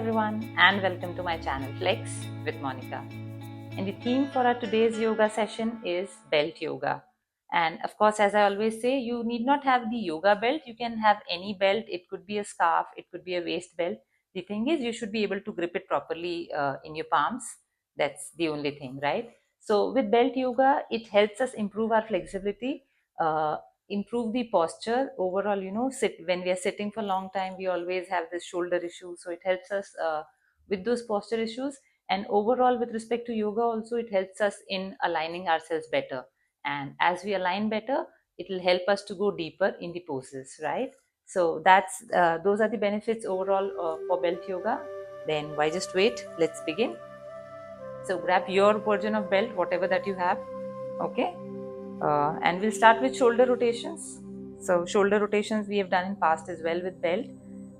everyone and welcome to my channel Flex with Monika. And the theme for our today's yoga session is belt yoga. And of course, as I always say, you need not have the yoga belt. You can have any belt. It could be a scarf, it could be a waist belt. The thing is, you should be able to grip it properly in your palms. That's the only thing, right? So with belt yoga, it helps us improve our flexibility, improve the posture overall. When we are sitting for a long time, we always have this shoulder issue, so it helps us with those posture issues. And overall, with respect to yoga also, it helps us in aligning ourselves better, and as we align better, it will help us to go deeper in the poses, right? So that's those are the benefits overall for belt yoga. Then why just wait, let's begin. So grab your version of belt, whatever that you have. Okay. And we'll start with shoulder rotations. So shoulder rotations we have done in past as well with belt.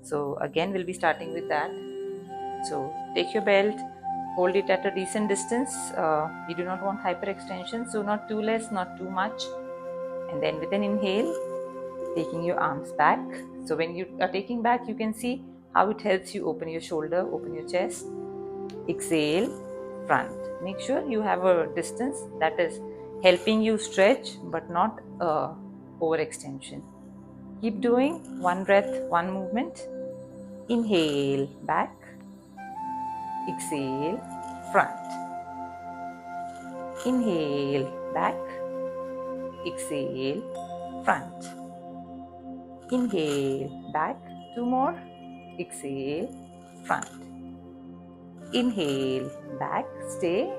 So again, we'll be starting with that. So take your belt, hold it at a decent distance. We do not want hyperextension, so not too less, not too much. And then with an inhale, taking your arms back. So when you are taking back, you can see how it helps you open your shoulder, open your chest. Exhale, front. Make sure you have a distance that is helping you stretch but not overextension. Keep doing one breath, one movement. Inhale, back. Exhale, front. Inhale, back. Exhale, front. Inhale, back. Two more. Exhale, front. Inhale, back. Stay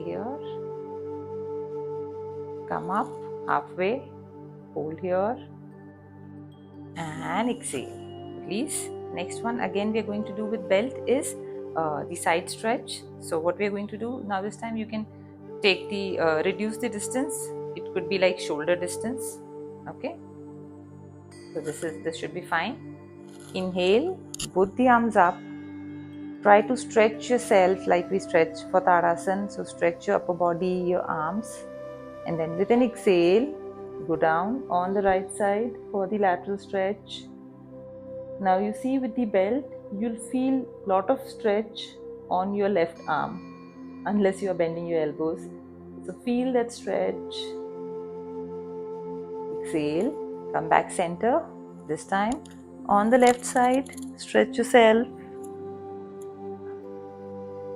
here. Come up halfway, hold here and exhale. Release. Next one again we are going to do with belt is the side stretch. So what we are going to do now, this time you can take the reduce the distance. It could be like shoulder distance. Okay, so this should be fine. Inhale, both the arms up. Try to stretch yourself like we stretch for Tadasana. So stretch your upper body, your arms. And then with an exhale, go down on the right side for the lateral stretch. Now you see with the belt, you'll feel lot of stretch on your left arm, unless you are bending your elbows. So feel that stretch. Exhale, come back center. This time on the left side, stretch yourself.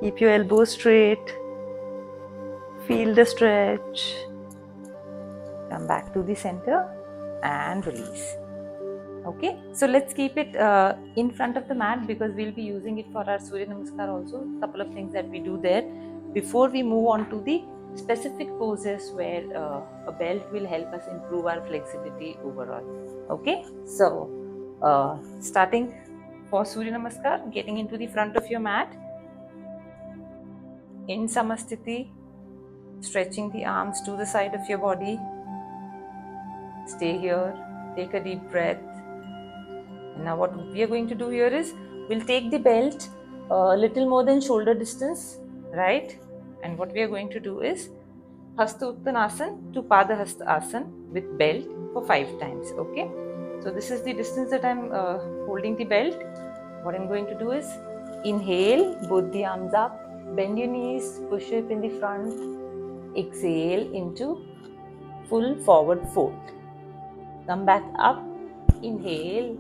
Keep your elbows straight. Feel the stretch. Come back to the center and release. Okay, so let's keep it in front of the mat because we'll be using it for our Surya Namaskar also. A couple of things that we do there before we move on to the specific poses where a belt will help us improve our flexibility overall. Okay, so starting for Surya Namaskar, getting into the front of your mat in Samastiti, stretching the arms to the side of your body. Stay here, take a deep breath. And now what we are going to do here is, we'll take the belt a little more than shoulder distance, right? And what we are going to do is Hamstring to Padangusthasana with belt for 5 times, okay? So this is the distance that I'm holding the belt. What I'm going to do is, inhale, both the arms up, bend your knees, push up in the front, exhale into full forward fold. Come back up, inhale,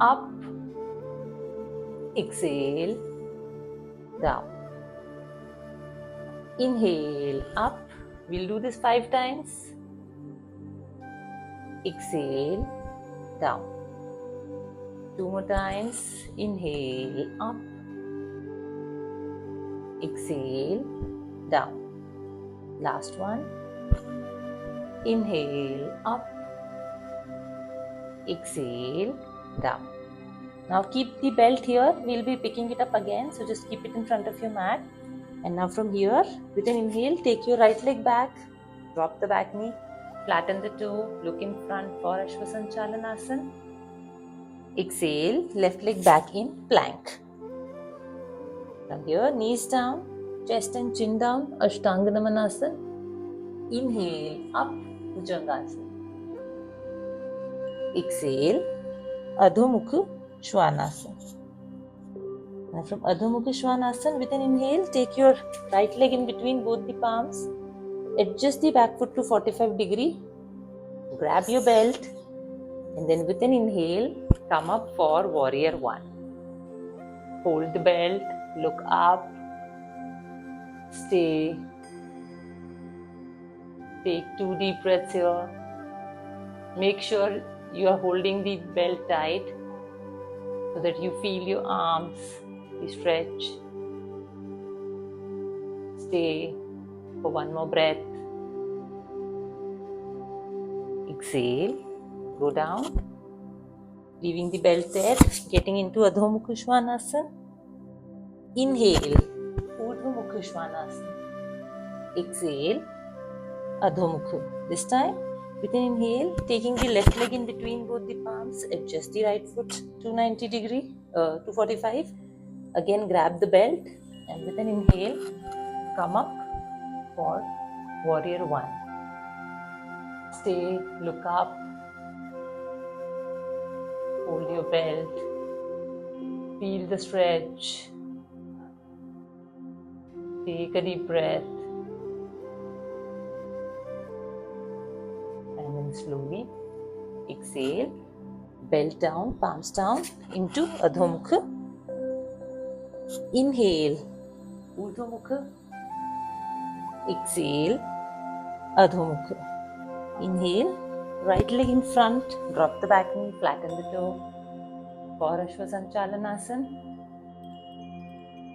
up, exhale, down. Inhale, up. We'll do this 5 times. Exhale, down. 2 more times. Inhale, up. Exhale, down. Last one. Inhale, up. Exhale, down. Now keep the belt here. We'll be picking it up again. So just keep it in front of your mat. And now from here, with an inhale, take your right leg back. Drop the back knee. Flatten the toe. Look in front for Angushthasana. Exhale, left leg back in plank. From here, knees down, chest and chin down, Ashtanga. Inhale, up, Bhujangasana. Exhale, Adho Mukha Svanasana. Now from Ardha Mukha Svanasana, with an inhale, take your right leg in between both the palms. Adjust the back foot to 45 degree. Grab your belt. And then with an inhale, come up for Warrior 1. Hold the belt, look up, stay. Take 2 deep breaths here. Make sure you are holding the belt tight so that you feel your arms, you stretch. Stay for 1 more breath. Exhale, go down, leaving the belt there, getting into Adho Mukha Svanasana. Inhale, Urdhva Mukha Svanasana. Exhale, Adho Mukha. This time, with an inhale, taking the left leg in between both the palms, adjust the right foot to 90 degree, 245. Again, grab the belt and with an inhale, come up for Warrior 1. Stay, look up, hold your belt, feel the stretch, take a deep breath, and then slowly exhale, belt down, palms down into Adho Mukha. Inhale, Urdhva Mukha. Exhale, Adho Mukha. Inhale, right leg in front, drop the back knee, flatten the toe for Angushthasana.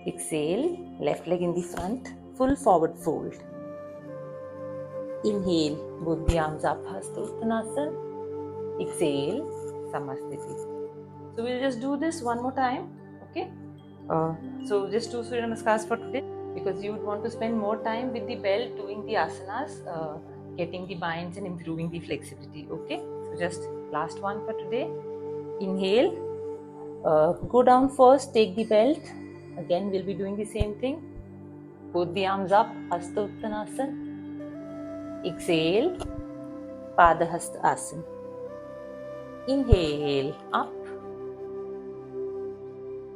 Exhale, left leg in the front, full forward fold. Inhale, both the arms up, Padottanasana. Exhale, Samasthiti. So we'll just do this one more time, okay? So just 2 Surya Namaskars for today, because you would want to spend more time with the belt doing the asanas, getting the binds and improving the flexibility, okay? So just last one for today. Inhale, go down first, take the belt. Again, we'll be doing the same thing. Both the arms up, Padottanasana. Exhale, Padangusthasana. Inhale, up.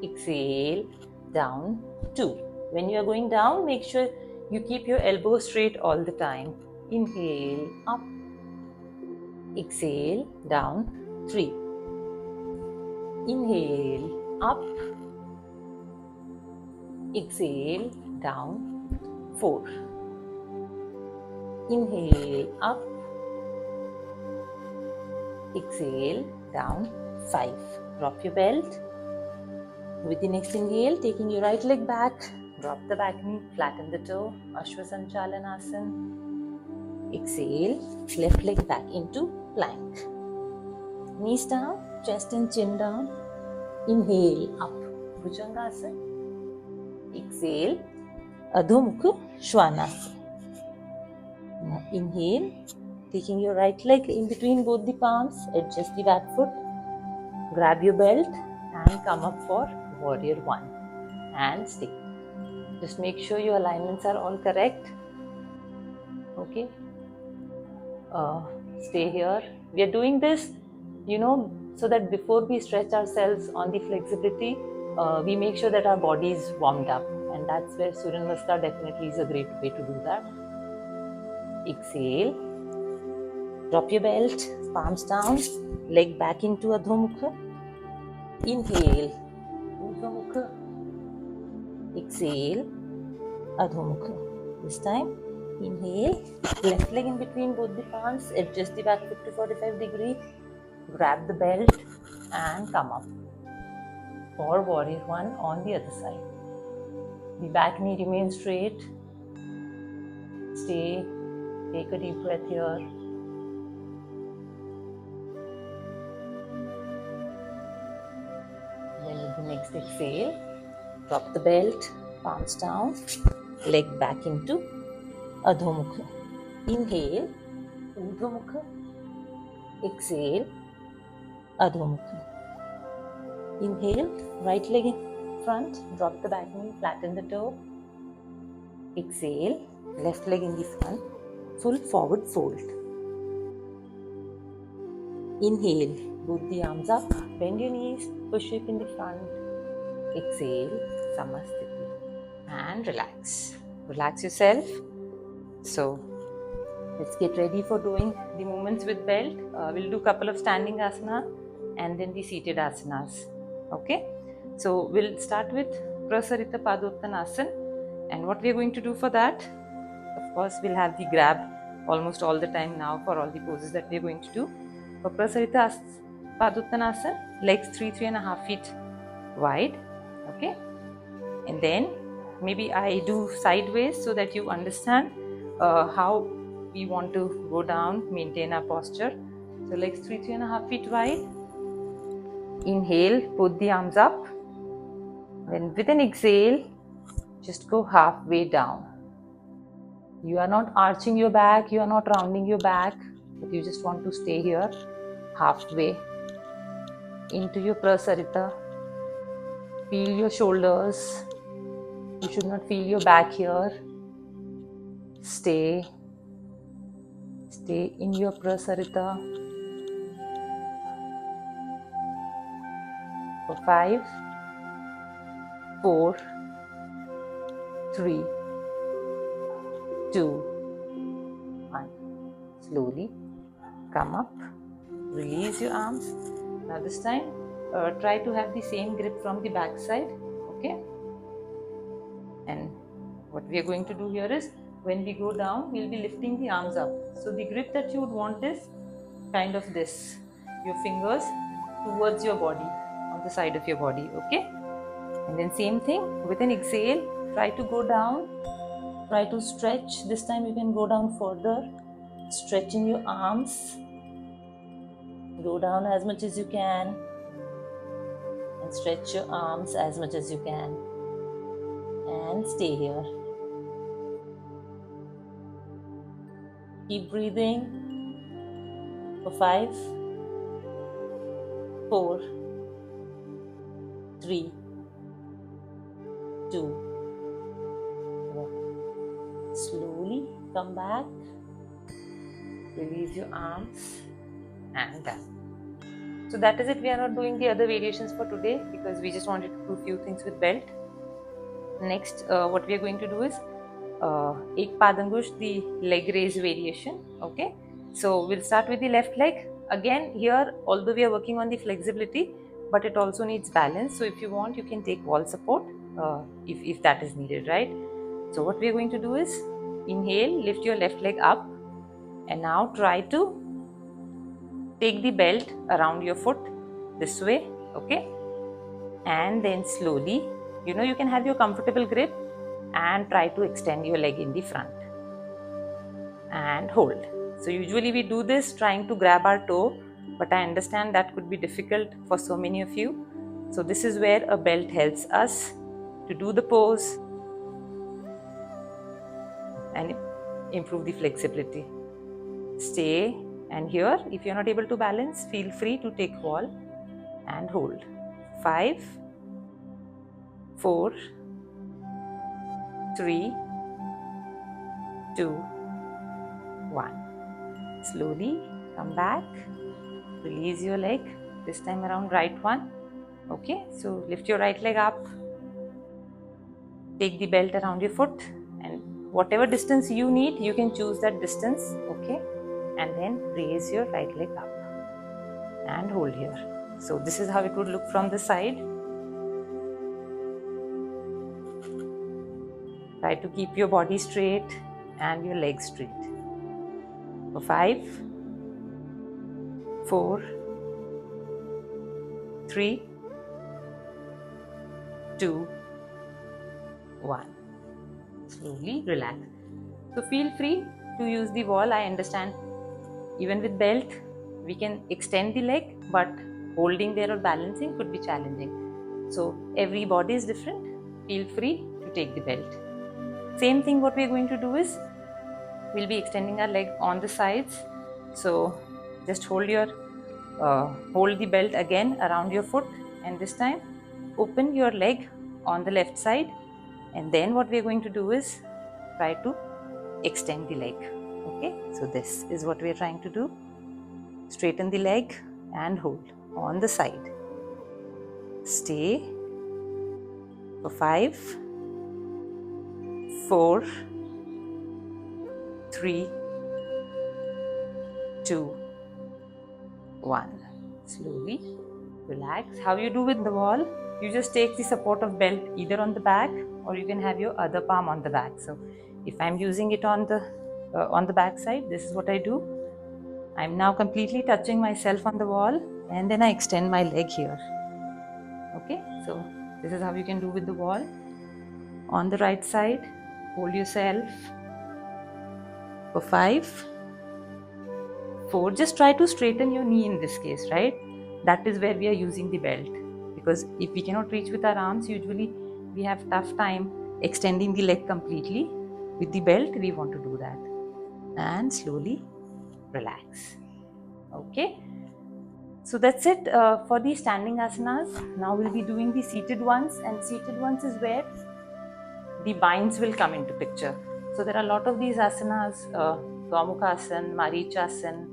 Exhale, down, 2. When you are going down, make sure you keep your elbows straight all the time. Inhale, up. Exhale, down, 3. Inhale, up. Exhale, down, 4. Inhale, up. Exhale, down, 5. Drop your belt. With the next inhale, taking your right leg back, drop the back knee, flatten the toe, Ashwasanchalanasana. Exhale, left leg back into plank. Knees down, chest and chin down. Inhale, up, Bhujangasana. Exhale, Adho Mukha Svanasana. Now inhale, taking your right leg in between both the palms, adjust the back foot, grab your belt and come up for Warrior 1 and stay. Just make sure your alignments are all correct. Okay. Stay here. We are doing this, so that before we stretch ourselves on the flexibility, we make sure that our body is warmed up. And that's where Surya Namaskar definitely is a great way to do that. Exhale. Drop your belt, palms down, leg back into Adho Mukha. Inhale, Urdhva Mukha. Exhale, Adho Mukha. This time, inhale, left leg in between both the palms, adjust the back foot to 45 degree, grab the belt and come up for Warrior 1 on the other side. The back knee remains straight. Stay, take a deep breath here. Then with the next exhale, drop the belt, palms down, leg back into Adho Mukha. Inhale, Urdhva Mukha. Exhale, Adho Mukha. Inhale, right leg in front, drop the back knee, flatten the toe. Exhale, left leg in the front, full forward fold. Inhale, Both the arms up, bend your knees, push hip in the front. Exhale, Samasthiti. And relax. Relax yourself. So, let's get ready for doing the movements with belt. We'll do a couple of standing asana and then the seated asanas. Okay? So, we'll start with Prasarita Padottanasana. And what we're going to do for that, of course, we'll have the grab almost all the time now for all the poses that we're going to do. For Prasarita Padottanasana, legs 3.5 feet wide. Okay? And then maybe I do sideways so that you understand how we want to go down, maintain our posture. So legs 3.5 feet wide. Inhale, put the arms up. Then with an exhale, just go halfway down. You are not arching your back, you are not rounding your back, but you just want to stay here halfway into your Prasarita. Feel your shoulders. You should not feel your back here. Stay in your Prasarita for 5, 4, 3, 2, 1. Slowly come up, release your arms. Now this time try to have the same grip from the back side. Okay? And what we are going to do here is, when we go down, we'll be lifting the arms up. So the grip that you would want is kind of this. Your fingers towards your body, on the side of your body. Okay? And then same thing, with an exhale, try to go down. Try to stretch. This time you can go down further. Stretching your arms. Go down as much as you can. And stretch your arms as much as you can. And stay here. Keep breathing for 5, 4, 3, 2, 1. Slowly come back. Release your arms and done. So that is it. We are not doing the other variations for today because we just wanted to do a few things with belt. Next, what we are going to do is Ek Padangush, the leg raise variation. Okay, so we'll start with the left leg. Again, here, although we are working on the flexibility, but it also needs balance. So if you want, you can take wall support if that is needed, right? So what we are going to do is inhale, lift your left leg up, and now try to take the belt around your foot this way. Okay, and then slowly, you can have your comfortable grip and try to extend your leg in the front and hold. So usually we do this trying to grab our toe, but I understand that could be difficult for so many of you. So this is where a belt helps us to do the pose and improve the flexibility. Stay, and here if you're not able to balance, feel free to take wall and hold. 5, 4, 3, 2, 1. Slowly come back, release your leg, this time around right one. Okay, so lift your right leg up, take the belt around your foot, and whatever distance you need, you can choose that distance. Okay, and then raise your right leg up and hold here. So this is how it would look from the side. Try to keep your body straight and your legs straight. For 5, 4, 3, 2, 1. Slowly relax. So feel free to use the wall. I understand even with belt we can extend the leg, but holding there or balancing could be challenging. So every body is different. Feel free to take the belt. Same thing, what we are going to do is we'll be extending our leg on the sides. So just hold the belt again around your foot, and this time open your leg on the left side, and then what we are going to do is try to extend the leg. Okay, so this is what we are trying to do. Straighten the leg and hold on the side. Stay for 5, 4, 3, 2, 1. Slowly relax. How you do with the wall? You just take the support of belt either on the back, or you can have your other palm on the back. So if I'm using it on the back side, this is what I do. I'm now completely touching myself on the wall, and then I extend my leg here. Okay, so this is how you can do with the wall. On the right side, hold yourself for 5, 4. Just try to straighten your knee in this case, right? That is where we are using the belt, because if we cannot reach with our arms, usually we have tough time extending the leg completely. With the belt, we want to do that. And slowly relax. Okay, so that's it for the standing asanas. Now we'll be doing the seated ones, and seated ones is where the binds will come into picture. So there are a lot of these asanas, Gomukhasana, Marichyasana,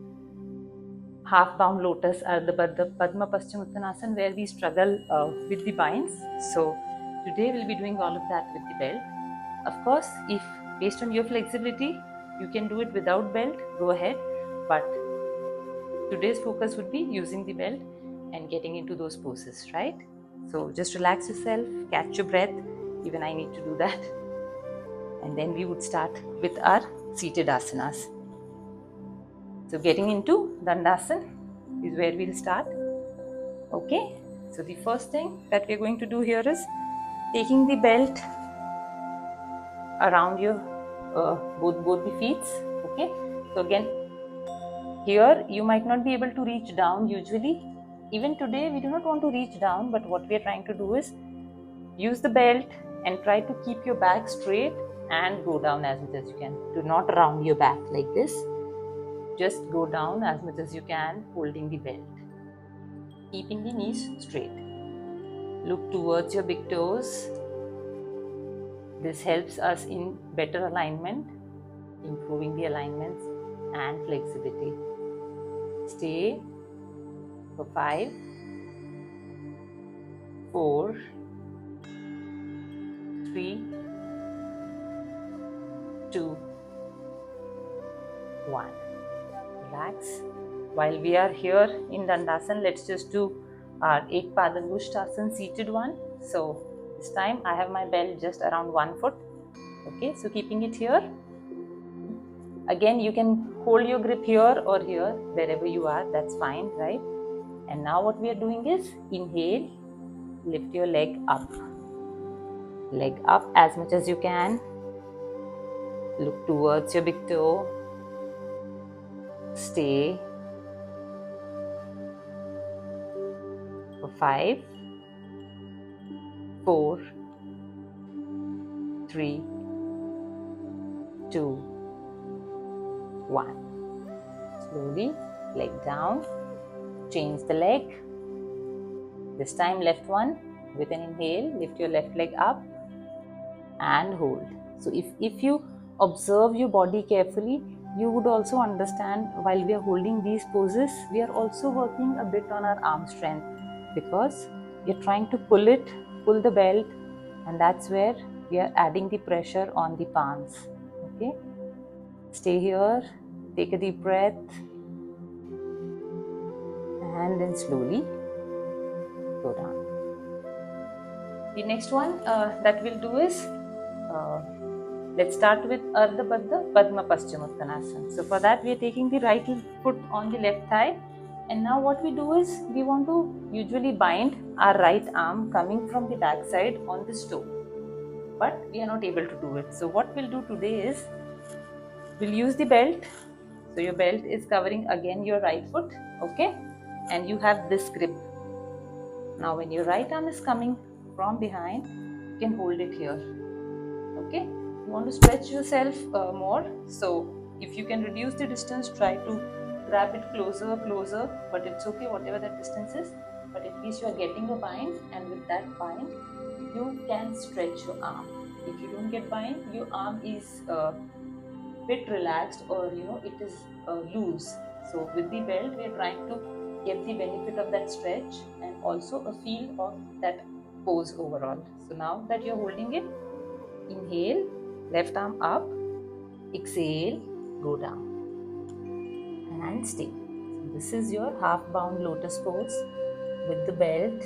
half-bound Lotus, Ardha, Baddha, Padma, Paschimottanasana, where we struggle with the binds. So today we'll be doing all of that with the belt. Of course, if based on your flexibility, you can do it without belt, go ahead. But today's focus would be using the belt and getting into those poses, right? So just relax yourself, catch your breath. Even I need to do that. And then we would start with our seated asanas. So getting into Dandasana is where we'll start. Okay, so the first thing that we're going to do here is taking the belt around your both the feet. Okay, so again, here you might not be able to reach down usually. Even today we do not want to reach down, but what we are trying to do is use the belt and try to keep your back straight and go down as much as you can. Do not round your back like this. Just go down as much as you can, holding the belt. Keeping the knees straight. Look towards your big toes. This helps us in better alignment, improving the alignments and flexibility. Stay for 5, 4, 3, 2, 1. Relax. While we are here in Dandasana, let's just do our Ek Padangusthasana seated one. So this time I have my belt just around 1 foot. Okay, so keeping it here. Again, you can hold your grip here or here, wherever you are, that's fine, right? And now what we are doing is inhale, lift your leg up. Leg up as much as you can. Look towards your big toe. Stay for 5, 4, 3, 2, 1. Slowly, leg down. Change the leg. This time left one. With an inhale, lift your left leg up and hold. So if you observe your body carefully, you would also understand while we are holding these poses, we are also working a bit on our arm strength, because we are trying to pull the belt, and that's where we are adding the pressure on the palms. Okay, stay here, take a deep breath, and then slowly go down. The next one that we'll do is let's start with Ardha Baddha Padma Paschimottanasana. So for that we are taking the right foot on the left thigh, and now what we do is we want to usually bind our right arm coming from the back side on this toe, but we are not able to do it. So what we'll do today is we'll use the belt. So your belt is covering again your right foot, okay, and you have this grip. Now when your right arm is coming from behind, you can hold it here. Okay, you want to stretch yourself more, so if you can reduce the distance, try to grab it closer, but it's okay whatever that distance is, but at least you are getting a bind, and with that bind you can stretch your arm. If you don't get bind, your arm is bit relaxed, or it is loose. So with the belt we are trying to get the benefit of that stretch and also a feel of that pose overall. So now that you're holding it, inhale, left arm up, exhale, go down and stay. So this is your half bound lotus pose with the belt,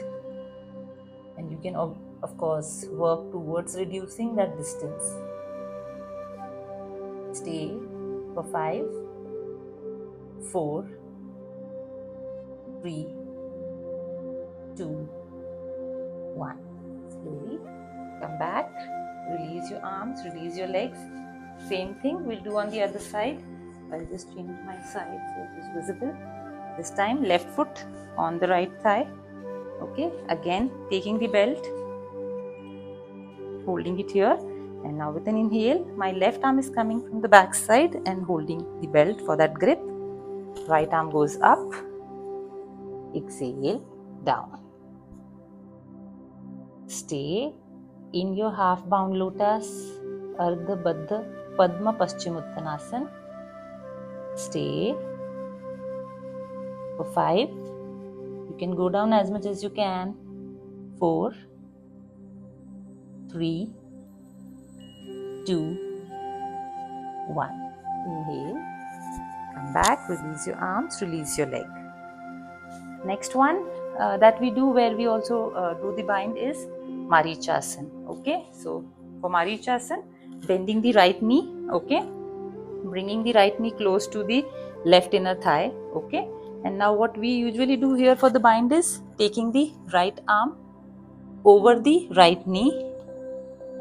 and you can of course work towards reducing that distance. Stay for 5, 4, 3, 2, 1. Slowly come back, release your arms, release your legs. Same thing we'll do on the other side. I'll just change my side so it is visible. This time left foot on the right thigh. Okay, again taking the belt, holding it here, and now with an inhale, my left arm is coming from the back side and holding the belt for that grip. Right arm goes up, exhale, down. Stay in your half bound lotus, Ardha, Baddha, Padma, Paschimottanasana. Stay for 5. You can go down as much as you can. 4, 3, 2, 1. Inhale, come back, release your arms, release your leg. Next one that we do, where we also do the bind, is Marichyasana. Okay, so for Marichyasana, bending the right knee, okay, bringing the right knee close to the left inner thigh, okay. And now what we usually do here for the bind is taking the right arm over the right knee,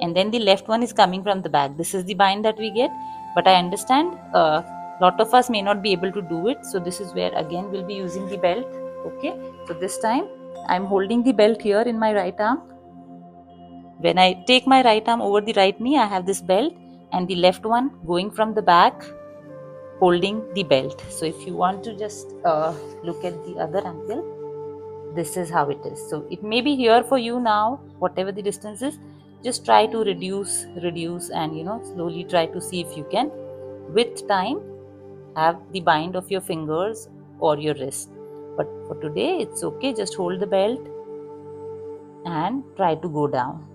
and then the left one is coming from the back. This is the bind that we get, but I understand lot of us may not be able to do it, so this is where again we'll be using the belt. Okay, so this time I'm holding the belt here in my right arm. When I take my right arm over the right knee, I have this belt, and the left one going from the back, holding the belt. So if you want to just look at the other angle, this is how it is. So it may be here for you now, whatever the distance is. Just try to reduce, and slowly try to see if you can, with time, have the bind of your fingers or your wrist. But for today, it's okay. Just hold the belt and try to go down.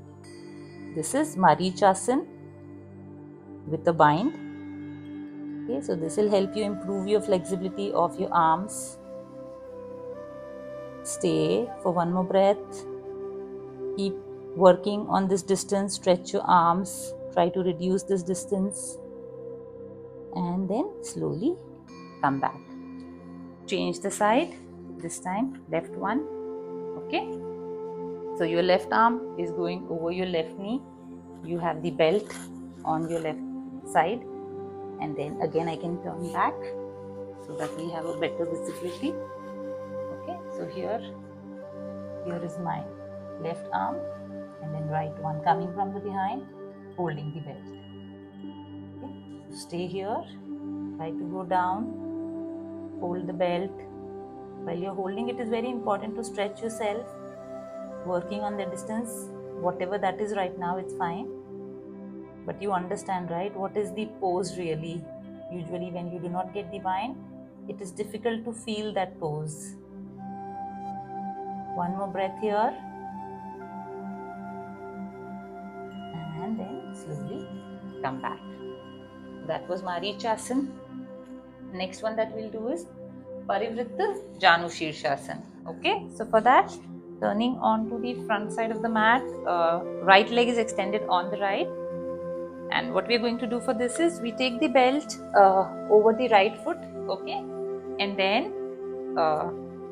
This is Marichyasana with a bind. Okay, so this will help you improve your flexibility of your arms. Stay for one more breath. Keep working on this distance. Stretch your arms. Try to reduce this distance. And then slowly come back. Change the side. This time left one. Okay. So your left arm is going over your left knee. You have the belt on your left side. And then again I can turn back so that we have a better visibility. Okay. So here is my left arm, and then right one coming from the behind, holding the belt. Okay. So stay here. Try to go down. Hold the belt. While you're holding, it is very important to stretch yourself. Working on the distance, whatever that is right now, it's fine. But you understand, right? What is the pose really? Usually when you do not get the bind, it is difficult to feel that pose. One more breath here. And then slowly come back. That was Marichyasana. Next one that we'll do is Parivritta, Janu, Sirsasana. Okay, so for that, turning onto the front side of the mat, right leg is extended on the right. And what we're going to do for this is we take the belt over the right foot, okay, and then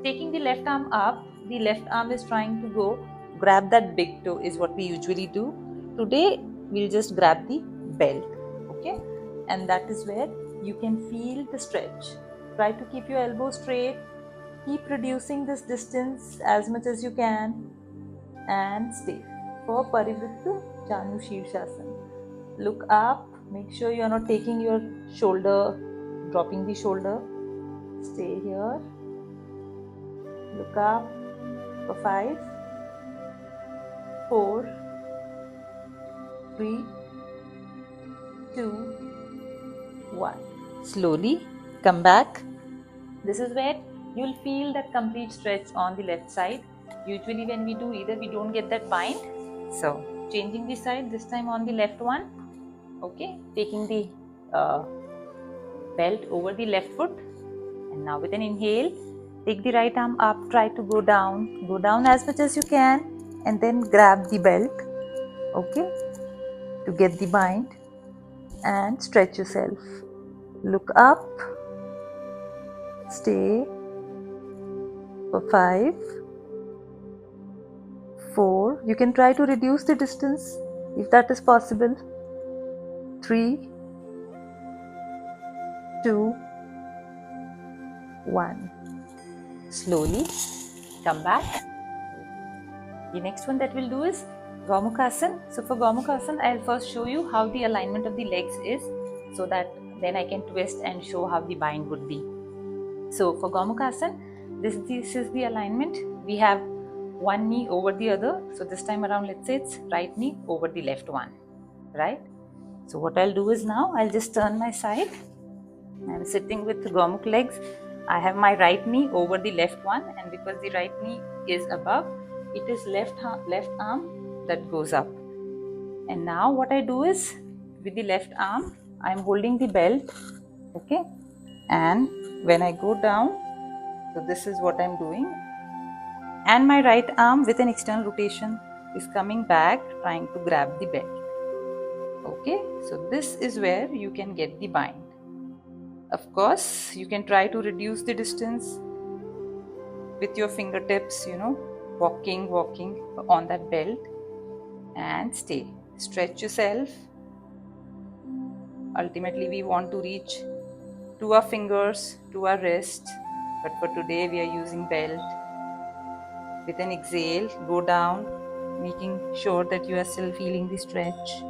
taking the left arm up, the left arm is trying to go grab that big toe is what we usually do. Today we'll just grab the belt, okay, and that is where you can feel the stretch. Try to keep your elbow straight, keep reducing this distance as much as you can, and stay for Parivritta, Janu, Sirsasana. Look up, make sure you are not taking your shoulder, dropping the shoulder. Stay here. Look up for 5, 4, 3, 2, 1. Slowly come back. This is where you'll feel that complete stretch on the left side. Usually when we do either, we don't get that bind. So changing the side, this time on the left one. Okay, taking the belt over the left foot, and now with an inhale, take the right arm up, try to go down as much as you can, and then grab the belt, okay, to get the bind, and stretch yourself. Look up, stay for 5, 4, you can try to reduce the distance if that is possible, 3, 2, 1. Slowly come back. The next one that we'll do is Gomukhasana. So for Gomukhasana, I'll first show you how the alignment of the legs is, so that then I can twist and show how the bind would be. So for Gomukhasana, this is the alignment. We have one knee over the other. So this time around, let's say it's right knee over the left one, right? So what I'll do is now I'll just turn my side. I'm sitting with Gomukh legs. I have my right knee over the left one, and because the right knee is above, it is left arm that goes up. And now what I do is, with the left arm, I'm holding the belt, okay? And when I go down, so this is what I'm doing. And my right arm with an external rotation is coming back, trying to grab the belt. Okay, so this is where you can get the bind. Of course, you can try to reduce the distance with your fingertips, walking on that belt, and stay. Stretch yourself. Ultimately, we want to reach to our fingers, to our wrist, but for today we are using belt. With an exhale, go down, making sure that you are still feeling the stretch.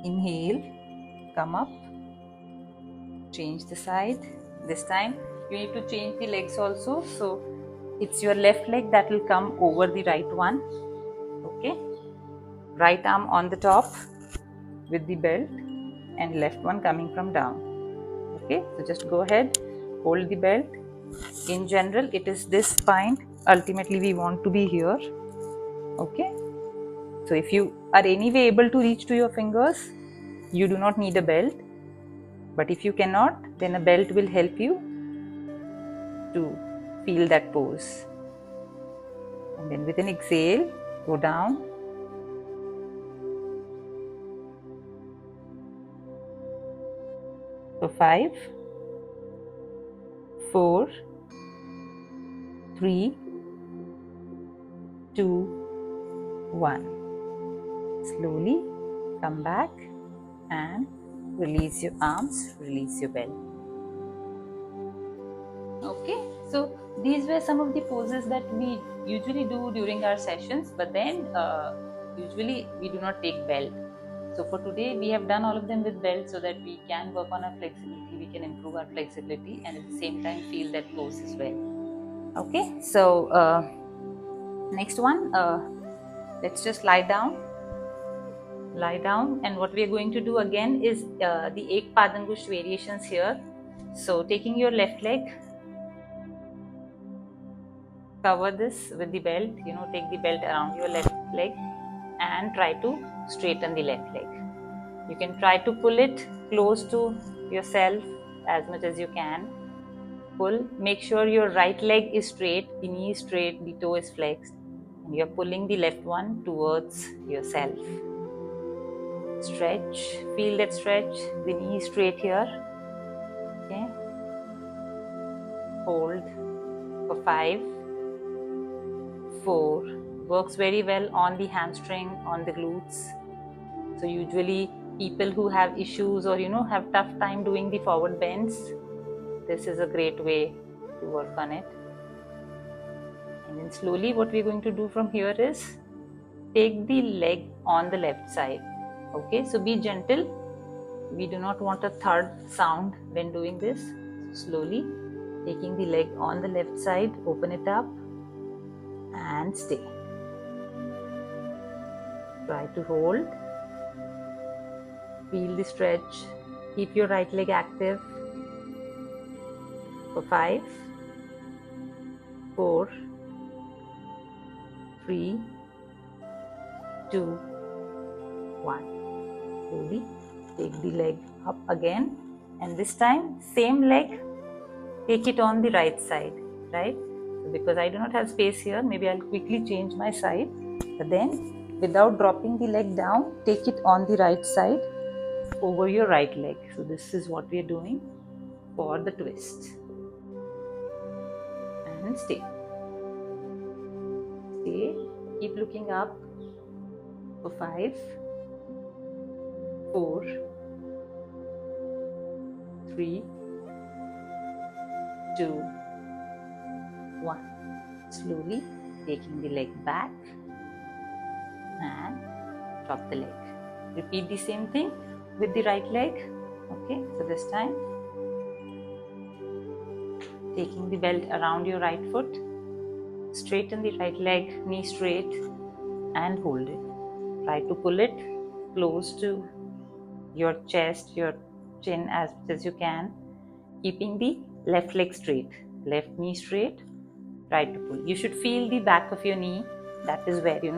Inhale, come up, change the side. This time you need to change the legs also, so it's your left leg that will come over the right one. Okay, right arm on the top with the belt and left one coming from down. Okay, so just go ahead, hold the belt. In general, it is this bind. Ultimately, we want to be here. Okay, so if you are anyway able to reach to your fingers, you do not need a belt. But if you cannot, then a belt will help you to feel that pose. And then with an exhale, go down. So 5, 4, 3, 2, 1. Slowly come back and release your arms, release your belt. Okay, so these were some of the poses that we usually do during our sessions, but then usually we do not take belt. So for today, we have done all of them with belt so that we can work on our flexibility, we can improve our flexibility, and at the same time feel that pose as well. Okay, so next one, let's just lie down. Lie down, and what we are going to do again is the Ek Padangush variations here. So taking your left leg, cover this with the belt, take the belt around your left leg and try to straighten the left leg. You can try to pull it close to yourself as much as you can. Pull, make sure your right leg is straight, the knee is straight, the toe is flexed, and you're pulling the left one towards yourself. Stretch, feel that stretch, the knee is straight here. Okay, hold for 5, 4, works very well on the hamstring, on the glutes. So usually people who have issues or have tough time doing the forward bends, this is a great way to work on it. And then slowly what we're going to do from here is take the leg on the left side. Okay, so be gentle. We do not want a thud sound when doing this. So slowly taking the leg on the left side, open it up and stay. Try to hold. Feel the stretch. Keep your right leg active. For 5, 4, 3, 2, 1. Slowly take the leg up again, and this time same leg, take it on the right side, right? So because I do not have space here, maybe I'll quickly change my side, but then without dropping the leg down, take it on the right side over your right leg. So this is what we are doing for the twist. And stay. Stay. Keep looking up. For 5, 4, 3, 2, 1. Slowly taking the leg back and drop the leg. Repeat the same thing with the right leg. Okay, so this time taking the belt around your right foot, straighten the right leg, knee straight, and hold it. Try to pull it close to your chest, your chin as much as you can, keeping the left leg straight, left knee straight. Try to pull. You should feel the back of your knee. That is where we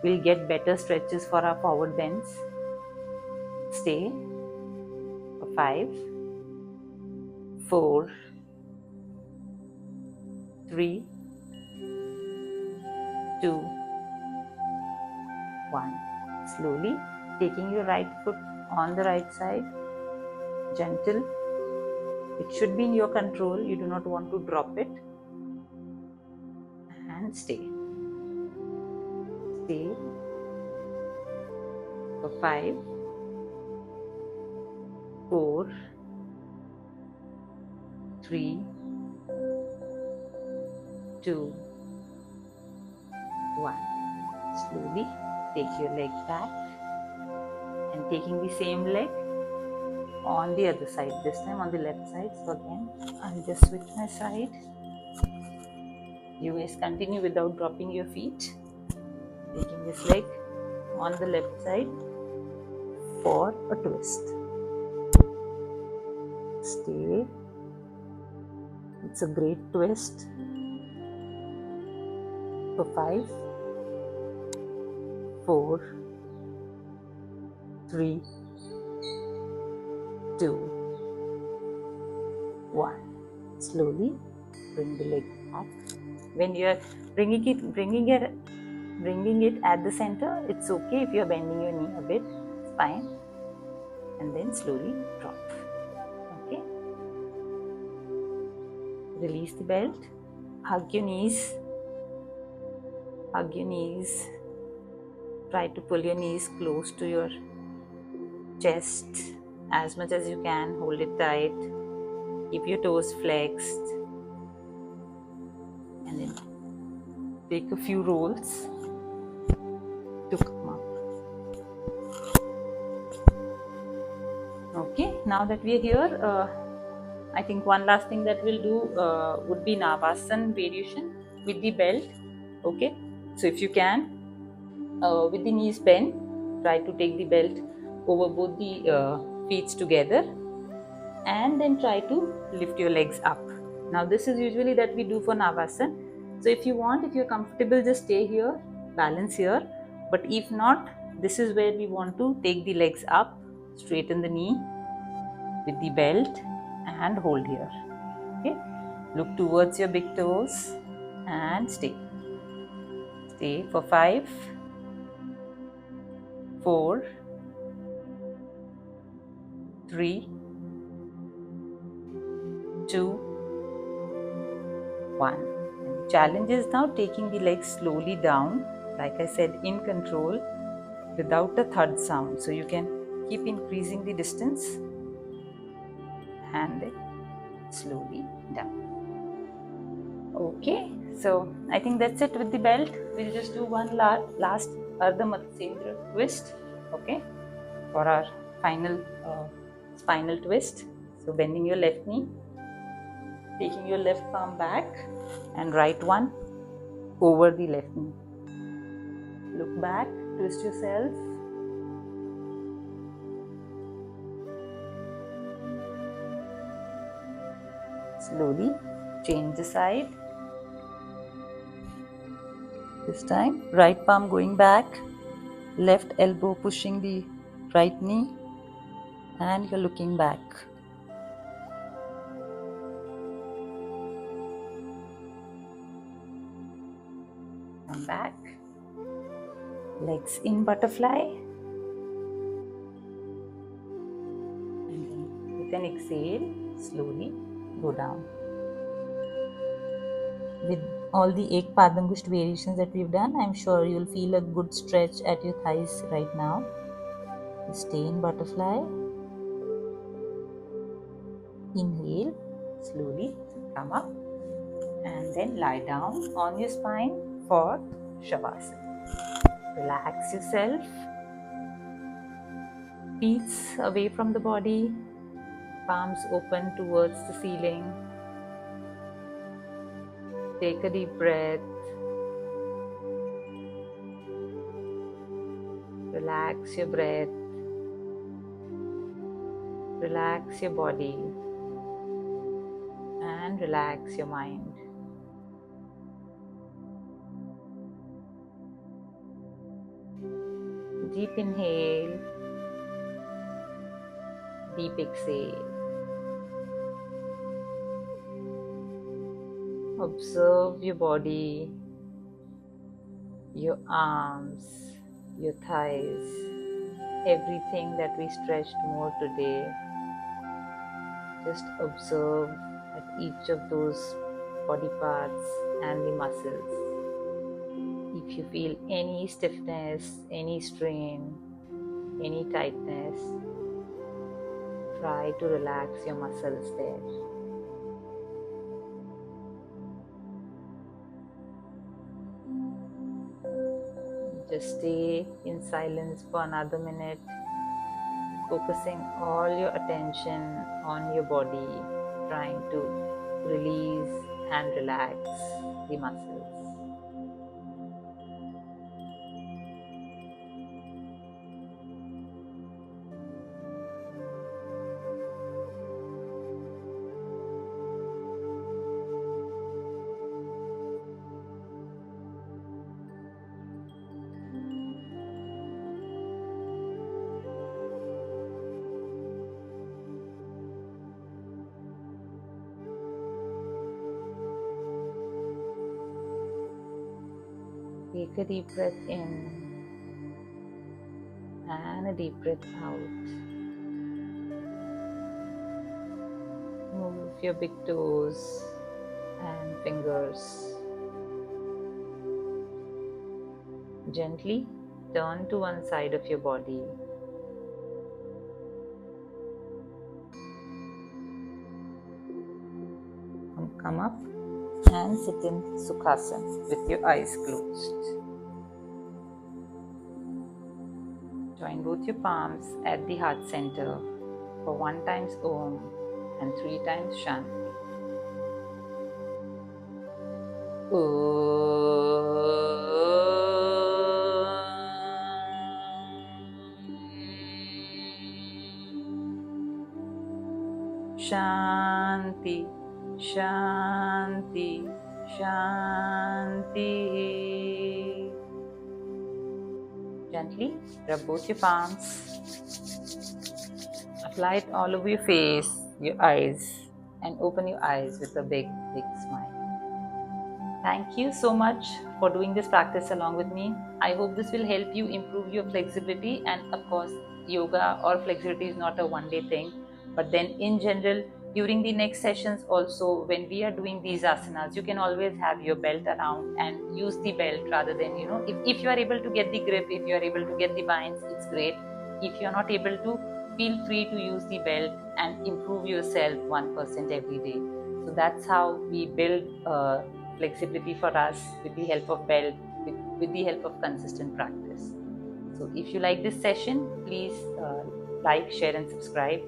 will get better stretches for our forward bends. Stay. For 5, 4, 3, 2, 1. Slowly taking your right foot on the right side, gentle. It should be in your control. You do not want to drop it. And stay. Stay. For 5, 4, 3, 2, 1. Slowly take your leg back and taking the same leg on the other side, this time on the left side. So again, I'll just switch my side. You guys continue without dropping your feet. Taking this leg on the left side for a twist. Stay. It's a great twist. For 5, 4, 3, 2, 1. Slowly bring the leg back. When you are bringing it at the center, it's okay if you are bending your knee a bit. It's fine. And then slowly drop. Okay. Release the belt. Hug your knees. Hug your knees. Try to pull your knees close to your chest as much as you can. Hold it tight. Keep your toes flexed. And then take a few rolls to come up. Okay, now that we are here, I think one last thing that we'll do would be Navasana variation with the belt. Okay, so if you can, with the knees bent, try to take the belt over both the feet together, and then try to lift your legs up. Now this is usually that we do for Navasana. So if you want, if you're comfortable, just stay here, balance here. But if not, this is where we want to take the legs up, straighten the knee with the belt and hold here. Okay, look towards your big toes and stay. Stay for 5, 4, 3, 2, 1. And the challenge is now taking the legs slowly down, like I said, in control, without a thud sound. So you can keep increasing the distance and then slowly down. Okay, so I think that's it with the belt. We'll just do one last Ardha Matsendra twist, okay, for our final spinal twist. So bending your left knee, taking your left palm back and right one over the left knee. Look back, twist yourself. Slowly change the side. This time, right palm going back, left elbow pushing the right knee, and you're looking back. Come back. Legs in butterfly. And then with an exhale, slowly go down. With all the 8 Padangusth variations that we've done, I'm sure you'll feel a good stretch at your thighs right now. Stay in butterfly. Inhale, slowly come up, and then lie down on your spine for Savasana. Relax yourself. Feet away from the body, palms open towards the ceiling. Take a deep breath. Relax your breath. Relax your body. And relax your mind. Deep inhale. Deep exhale. Observe your body, your arms, your thighs, everything that we stretched more today. Just observe at each of those body parts and the muscles. If you feel any stiffness, any strain, any tightness, try to relax your muscles there. Just stay in silence for another minute, focusing all your attention on your body, trying to release and relax the muscles. Take a deep breath in and a deep breath out. Move your big toes and fingers. Gently turn to one side of your body. Come up and sit in Sukhasana with your eyes closed. Join both your palms at the heart center for 1 times Om and 3 times Shanti. Shanti, Shanti, Shanti. Gently rub both your palms. Apply it all over your face, your eyes, and open your eyes with a big, big smile. Thank you so much for doing this practice along with me. I hope this will help you improve your flexibility, and of course, yoga or flexibility is not a one-day thing. But then in general, during the next sessions also, when we are doing these asanas, you can always have your belt around and use the belt rather than, if you are able to get the grip, if you are able to get the binds, it's great. If you are not able to, feel free to use the belt and improve yourself 1% every day. So that's how we build flexibility for us with the help of belt, with the help of consistent practice. So if you like this session, please like, share and subscribe.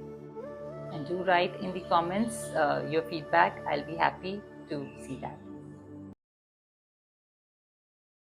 And do write in the comments your feedback. I'll be happy to see that.